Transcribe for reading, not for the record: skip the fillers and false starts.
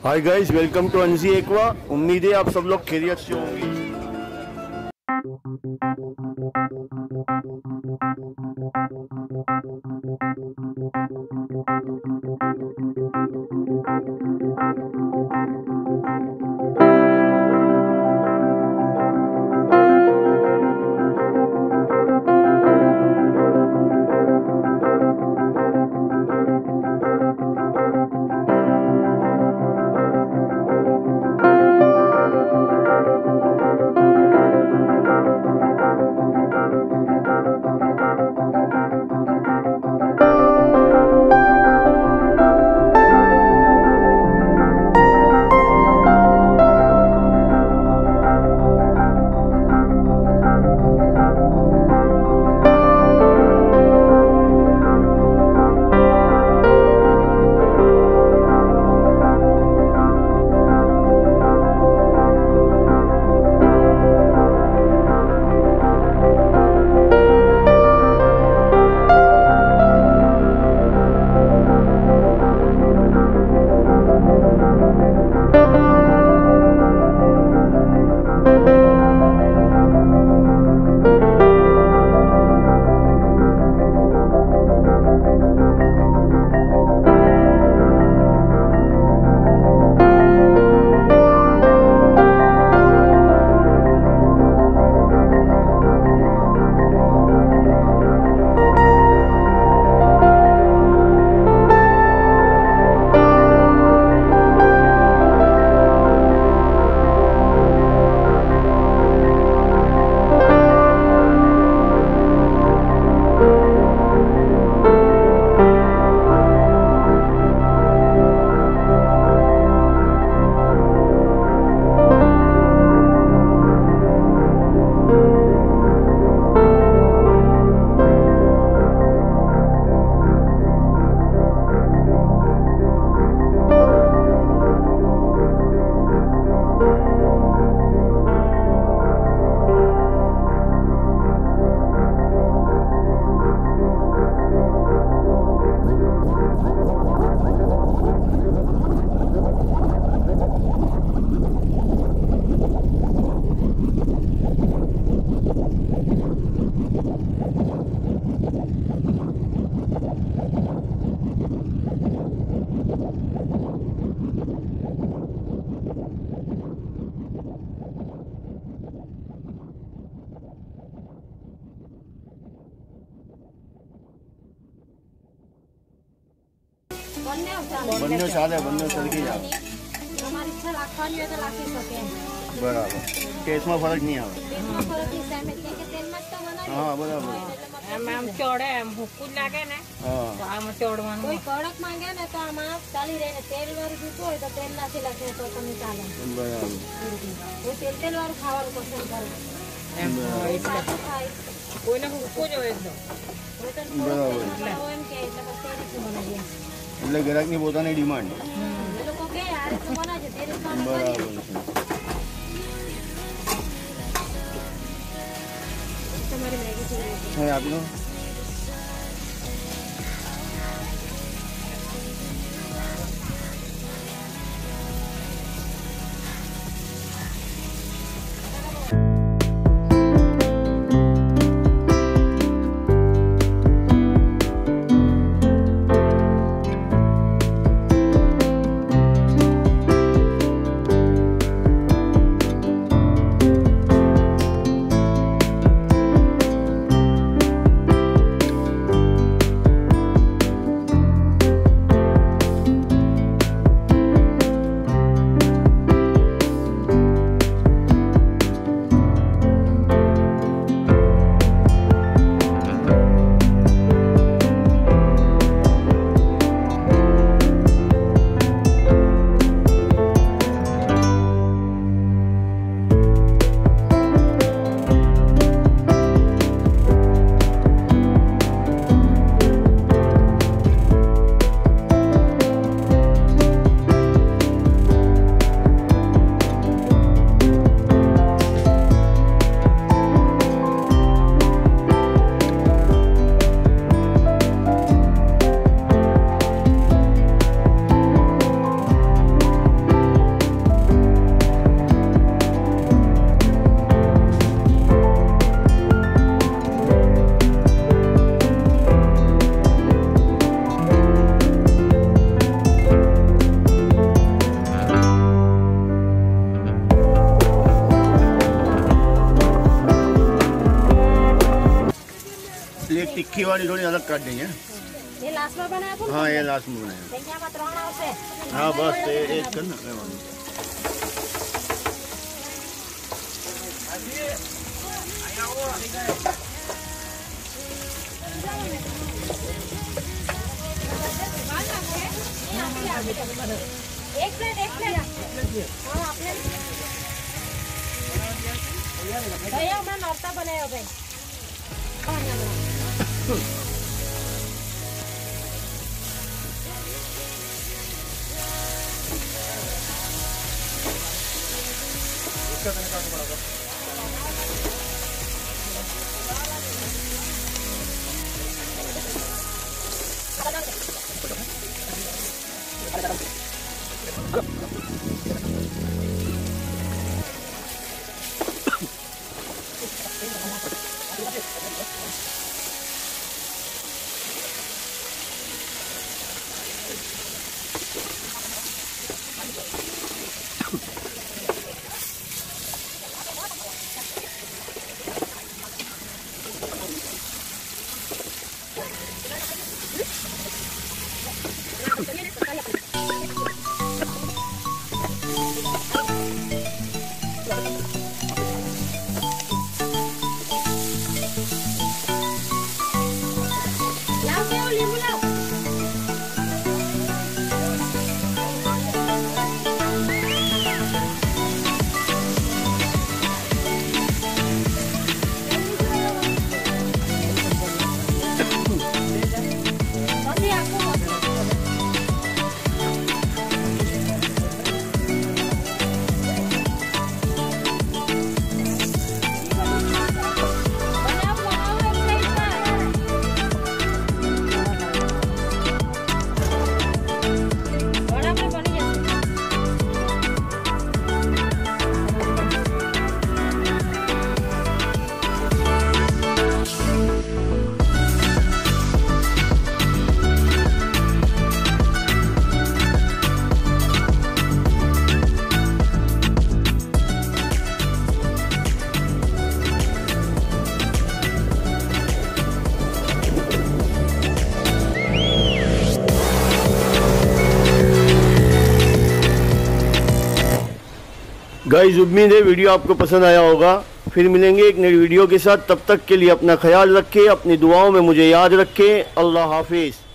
Hi guys, welcome to ANZI AQWA। उम्मीद है आप सब लोग खैरियत से होंगे। બંને સાદા બંને સરખી જ આવે. તમારી ઈચ્છા રાખવાની હોય તો રાખી શકે. બરાબર, ટેસ્ટમાં ફરક નહીં આવે. તેલમાં ફરક નહીં સામે કે તેલમાં જ તો બનાવી. હા બરાબર. આમ ચોડે એમ ભૂકું જ લાગે ને તો આમ ચોડવાનું. કોઈ કડક માંગે ને તો આમાં ચાલી રહે ને તેલ વાળું જોતું હોય તો તેલ નાખી નાખે તો તમે ચાલે. બરાબર. કોઈ તેલ વાળું ખાવાનું પસંદ કરે એમ સાચું ખાય. કોઈને ભૂકું જ હોય તો બરાબર. એમ કે એટલે પછી એ રીતે બનાવીએ. એટલે ગ્રાહકની પોતાની ડિમાન્ડ. એ લોકો કે આ રીતે બનાવજો તે રીતે અમે બરાબર કરીએ. છે. તમારી મેગી થઈ હવે આપનો वाली थोड़ी अलग काट देंगे। ये लास्ट में बनाया था। हाँ, ये लास्ट में बनाया। देखिए मत रोना उसे। हाँ बस एक करना। एक प्लेट हाँ प्लेट भैया मैं नौता बनाया भाई। गाइस उम्मीद है वीडियो आपको पसंद आया होगा। फिर मिलेंगे एक नई वीडियो के साथ। तब तक के लिए अपना ख्याल रखें, अपनी दुआओं में मुझे याद रखें। अल्लाह हाफिज़।